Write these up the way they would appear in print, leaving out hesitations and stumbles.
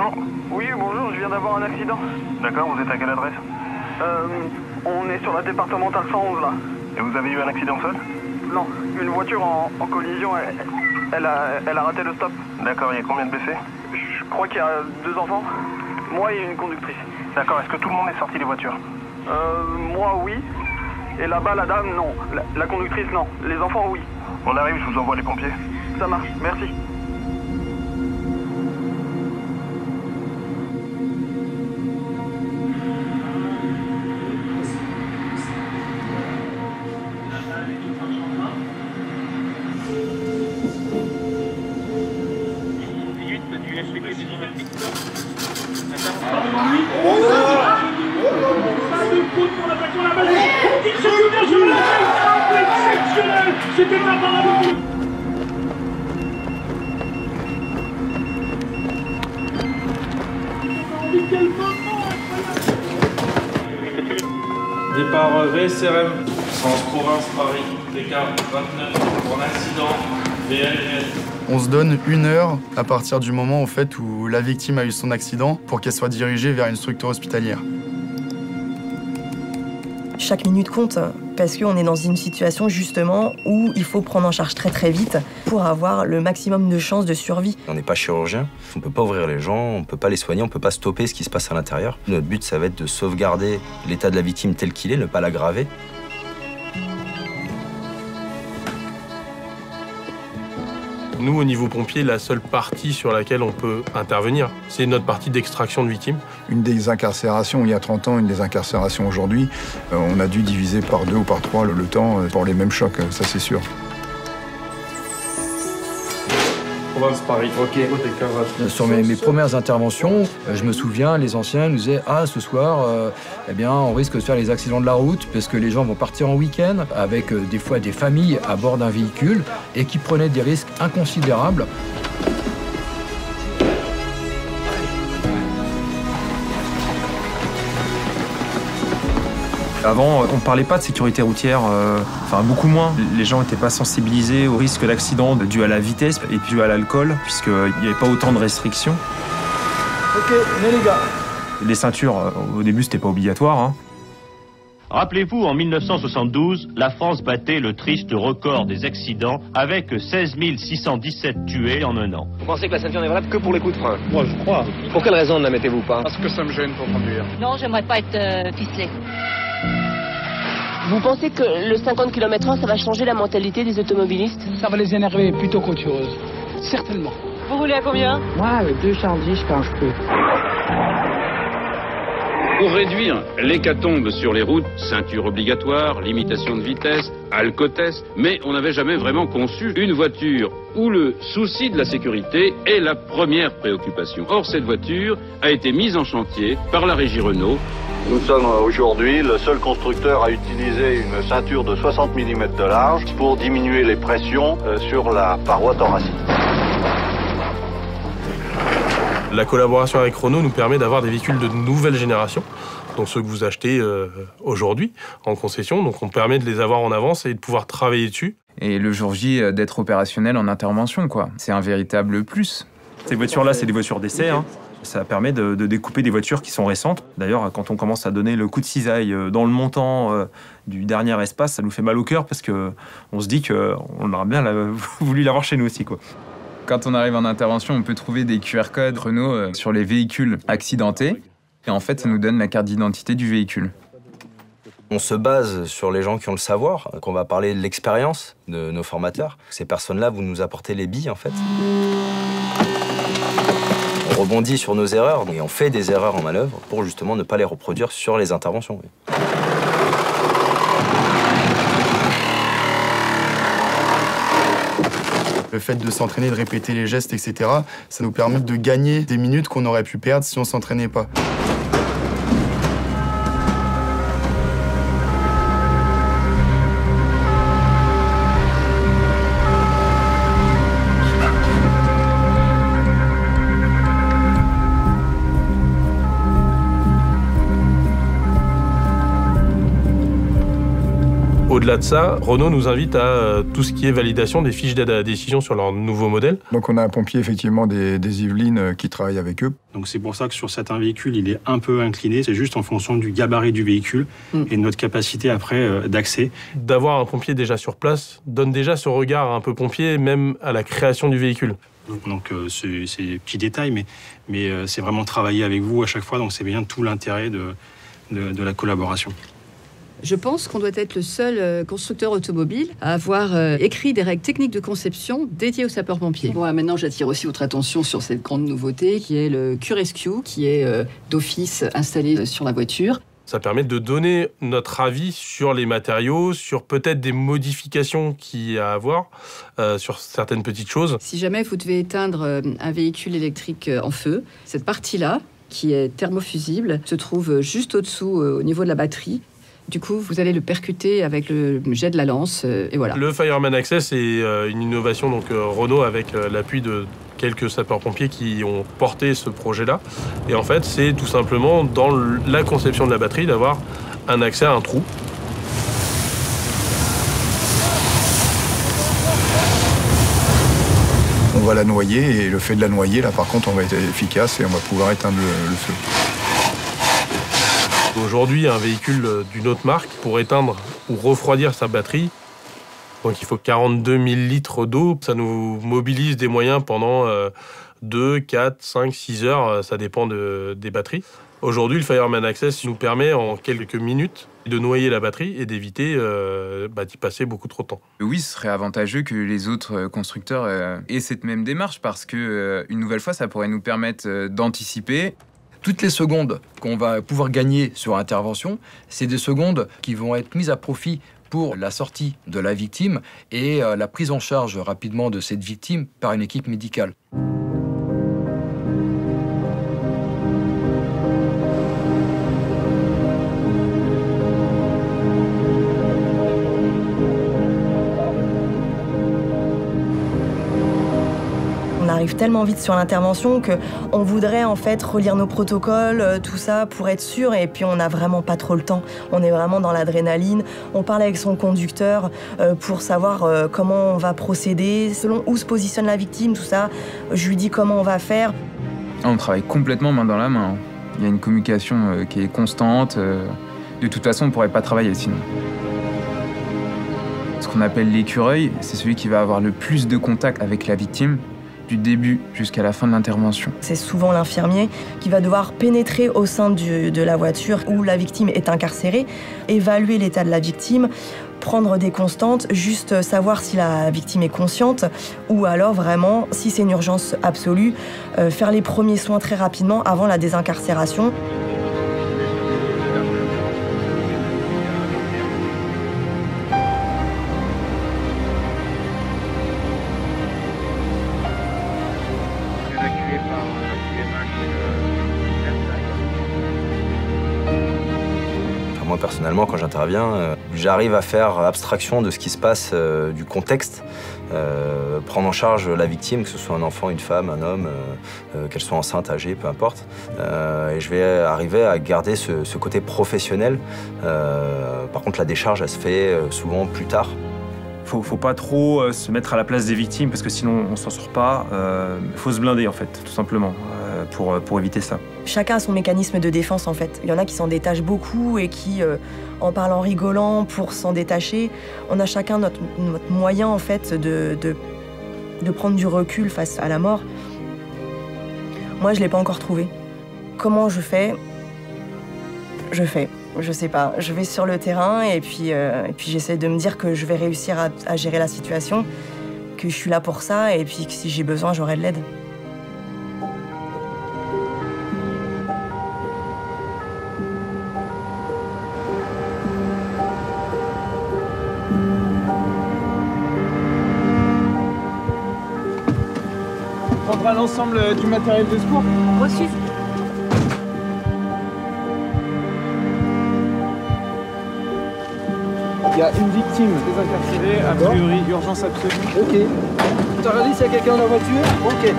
Bonjour. Oui, bonjour, je viens d'avoir un accident. D'accord, vous êtes à quelle adresse? On est sur la départementale 111 là. Et vous avez eu un accident seul? Non, une voiture en collision, elle a raté le stop. D'accord, il y a combien de blessés? Je crois qu'il y a 2 enfants, moi et une conductrice. D'accord, est-ce que tout le monde est sorti des voitures? Moi oui, et là-bas la dame non, la conductrice non, les enfants oui. On arrive, je vous envoie les pompiers. Ça marche, merci. C'était pas parabole. Départ VSRM, sens province Paris, TK 29 pour un accident, VLGS. On se donne 1 heure à partir du moment en fait, où la victime a eu son accident pour qu'elle soit dirigée vers une structure hospitalière. Chaque minute compte parce qu'on est dans une situation justement où il faut prendre en charge très très vite pour avoir le maximum de chances de survie. On n'est pas chirurgien, on ne peut pas ouvrir les gens, on ne peut pas les soigner, on ne peut pas stopper ce qui se passe à l'intérieur. Notre but, ça va être de sauvegarder l'état de la victime tel qu'il est, ne pas l'aggraver. Nous, au niveau pompier, la seule partie sur laquelle on peut intervenir, c'est notre partie d'extraction de victimes. Une désincarcération il y a 30 ans, une désincarcération aujourd'hui, on a dû diviser par 2 ou par 3 le temps pour les mêmes chocs, ça c'est sûr. Province Paris. Ok. Sur mes premières interventions, je me souviens, les anciens nous disaient « Ah, ce soir, eh bien, on risque de faire les accidents de la route parce que les gens vont partir en week-end avec des fois des familles à bord d'un véhicule et qui prenaient des risques inconsidérables. » Avant, on ne parlait pas de sécurité routière, enfin beaucoup moins. Les gens n'étaient pas sensibilisés au risque d'accident dû à la vitesse et dû à l'alcool, puisqu'il n'y avait pas autant de restrictions. Ok, venez les gars. Les ceintures, au début, c'était pas obligatoire. Hein. Rappelez-vous, en 1972, la France battait le triste record des accidents avec 16 617 tués en un an. Vous pensez que la ceinture n'est valable que pour les coups de frein? Moi, je crois. Pour quelle raison ne la mettez-vous pas? Parce que ça me gêne pour conduire. Non, j'aimerais pas être ficelé. Vous pensez que le 50 km/h, ça va changer la mentalité des automobilistes? Ça va les énerver plutôt qu'autre chose. Certainement. Vous roulez à combien? Moi, avec 210, je penche plus. Pour réduire l'hécatombe sur les routes, ceinture obligatoire, limitation de vitesse, alcotest, mais on n'avait jamais vraiment conçu une voiture où le souci de la sécurité est la première préoccupation. Or, cette voiture a été mise en chantier par la régie Renault. Nous sommes aujourd'hui le seul constructeur à utiliser une ceinture de 60 mm de large pour diminuer les pressions sur la paroi thoracique. La collaboration avec Renault nous permet d'avoir des véhicules de nouvelle génération, donc ceux que vous achetez aujourd'hui en concession. Donc on permet de les avoir en avance et de pouvoir travailler dessus. Et le jour J, d'être opérationnel en intervention, quoi. C'est un véritable plus. Ces voitures-là, c'est des voitures d'essai. Hein. Ça permet de découper des voitures qui sont récentes. D'ailleurs, quand on commence à donner le coup de cisaille dans le montant du dernier espace, ça nous fait mal au cœur parce qu'on se dit qu'on aurait bien voulu l'avoir chez nous aussi, quoi. Quand on arrive en intervention, on peut trouver des QR codes Renault sur les véhicules accidentés. Et en fait, ça nous donne la carte d'identité du véhicule. On se base sur les gens qui ont le savoir, qu'on va parler de l'expérience de nos formateurs. Ces personnes-là, vous nous apportez les billes, en fait. On rebondit sur nos erreurs et on fait des erreurs en manœuvre pour justement ne pas les reproduire sur les interventions. Oui. Le fait de s'entraîner, de répéter les gestes, etc., ça nous permet de gagner des minutes qu'on aurait pu perdre si on ne s'entraînait pas. Au-delà de ça, Renault nous invite à tout ce qui est validation des fiches d'aide à la décision sur leur nouveau modèle. Donc on a un pompier effectivement des Yvelines qui travaille avec eux. Donc c'est pour ça que sur certains véhicules, il est un peu incliné. C'est juste en fonction du gabarit du véhicule et de notre capacité après d'accès. D'avoir un pompier déjà sur place donne déjà ce regard un peu pompier, même à la création du véhicule. Donc c'est des petits détails, mais c'est vraiment travailler avec vous à chaque fois. Donc c'est bien tout l'intérêt de la collaboration. Je pense qu'on doit être le seul constructeur automobile à avoir écrit des règles techniques de conception dédiées aux sapeurs-pompiers. Bon, maintenant, j'attire aussi votre attention sur cette grande nouveauté qui est le Q-Rescue, qui est d'office installé sur la voiture. Ça permet de donner notre avis sur les matériaux, sur peut-être des modifications qu'il y a à avoir, sur certaines petites choses. Si jamais vous devez éteindre un véhicule électrique en feu, cette partie-là, qui est thermofusible, se trouve juste au-dessous, au niveau de la batterie. Du coup, vous allez le percuter avec le jet de la lance, et voilà. Le Fireman Access est une innovation donc Renault avec l'appui de quelques sapeurs-pompiers qui ont porté ce projet-là. Et en fait, c'est tout simplement dans la conception de la batterie d'avoir un accès à un trou. On va la noyer et le fait de la noyer, là par contre, on va être efficace et on va pouvoir éteindre le feu. Aujourd'hui, un véhicule d'une autre marque, pour éteindre ou refroidir sa batterie, donc il faut 42 000 litres d'eau. Ça nous mobilise des moyens pendant 2, 4, 5, 6 heures, ça dépend des batteries. Aujourd'hui, le Fireman Access nous permet en quelques minutes de noyer la batterie et d'éviter d'y passer beaucoup trop de temps. Oui, ce serait avantageux que les autres constructeurs aient cette même démarche parce que, une nouvelle fois, ça pourrait nous permettre d'anticiper. Toutes les secondes qu'on va pouvoir gagner sur intervention, c'est des secondes qui vont être mises à profit pour la sortie de la victime et la prise en charge rapidement de cette victime par une équipe médicale. On arrive tellement vite sur l'intervention qu'on voudrait en fait relire nos protocoles, tout ça pour être sûr, et puis on n'a vraiment pas trop le temps. On est vraiment dans l'adrénaline. On parle avec son conducteur pour savoir comment on va procéder, selon où se positionne la victime, tout ça. Je lui dis comment on va faire. On travaille complètement main dans la main. Il y a une communication qui est constante. De toute façon, on ne pourrait pas travailler sinon. Ce qu'on appelle l'écureuil, c'est celui qui va avoir le plus de contact avec la victime, du début jusqu'à la fin de l'intervention. C'est souvent l'infirmier qui va devoir pénétrer au sein de la voiture où la victime est incarcérée, évaluer l'état de la victime, prendre des constantes, juste savoir si la victime est consciente ou alors vraiment, si c'est une urgence absolue, faire les premiers soins très rapidement avant la désincarcération. Moi, personnellement, quand j'interviens, j'arrive à faire abstraction de ce qui se passe, du contexte, prendre en charge la victime, que ce soit un enfant, une femme, un homme, qu'elle soit enceinte, âgée, peu importe. Et je vais arriver à garder ce côté professionnel. Par contre, la décharge, elle se fait souvent plus tard. Faut pas trop se mettre à la place des victimes parce que sinon on s'en sort pas. Faut se blinder en fait, tout simplement, pour éviter ça. Chacun a son mécanisme de défense en fait. Il y en a qui s'en détachent beaucoup et qui en parlant rigolant pour s'en détacher. On a chacun notre moyen en fait de prendre du recul face à la mort. Moi je l'ai pas encore trouvé. Comment je fais? Je fais. Je sais pas, je vais sur le terrain et puis j'essaie de me dire que je vais réussir à gérer la situation, que je suis là pour ça et puis que si j'ai besoin, j'aurai de l'aide. On prendra l'ensemble du matériel de secours. Reçu. Il y a une victime désincarcérée, a priori, urgence absolue. Ok. T'as regardé s'il y a quelqu'un dans la voiture? Ok.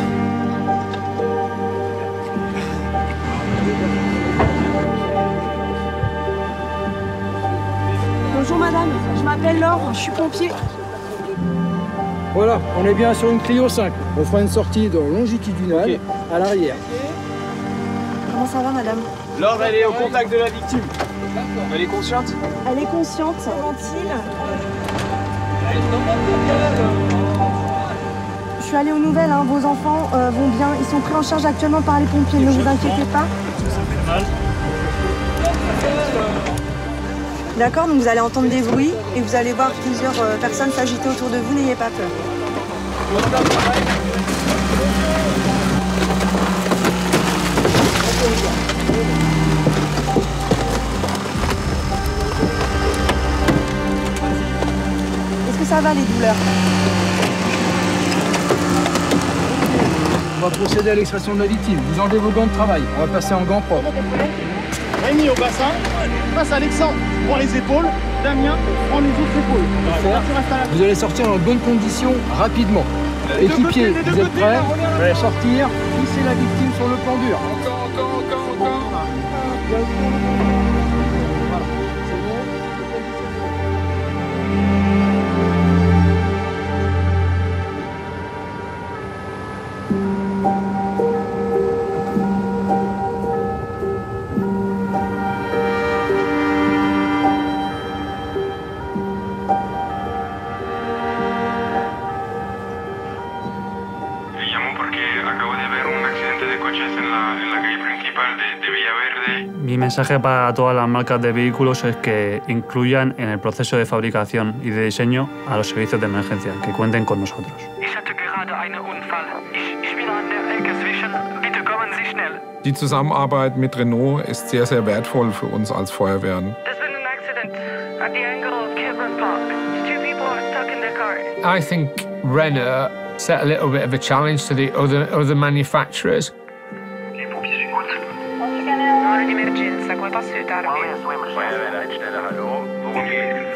Bonjour madame, je m'appelle Laure, je suis pompier. Voilà, on est bien sur une Clio 5. On fera une sortie longitudinale à l'arrière. Comment ça va, madame? Laure, elle est au contact de la victime. Elle est consciente? Elle est consciente. Ventile. Je suis allée aux nouvelles, hein. Vos enfants vont bien. Ils sont pris en charge actuellement par les pompiers, ne vous inquiétez pas. D'accord, donc vous allez entendre des bruits et vous allez voir plusieurs personnes s'agiter autour de vous, n'ayez pas peur. Est-ce que ça va les douleurs? On va procéder à l'extraction de la victime. Vous enlevez vos gants de travail. On va passer en gants propres. Rémi au bassin, passe Alexandre, prends les épaules, Damien, prends les autres épaules. Vous allez sortir dans de bonnes conditions rapidement. Équipiers, vous êtes prêts? Sortir, hisser la victime sur le plan dur. Mi mensaje para todas las marcas de vehículos es que incluyan en el proceso de fabricación y de diseño a los servicios de emergencia, que cuenten con nosotros. Die Zusammenarbeit mit Renault ist sehr, sehr wertvoll für uns als Feuerwehren. I think Renault set a little bit of a challenge to the other manufacturers. Emergenza, come posso aiutarvi? Hallo, worum geht's?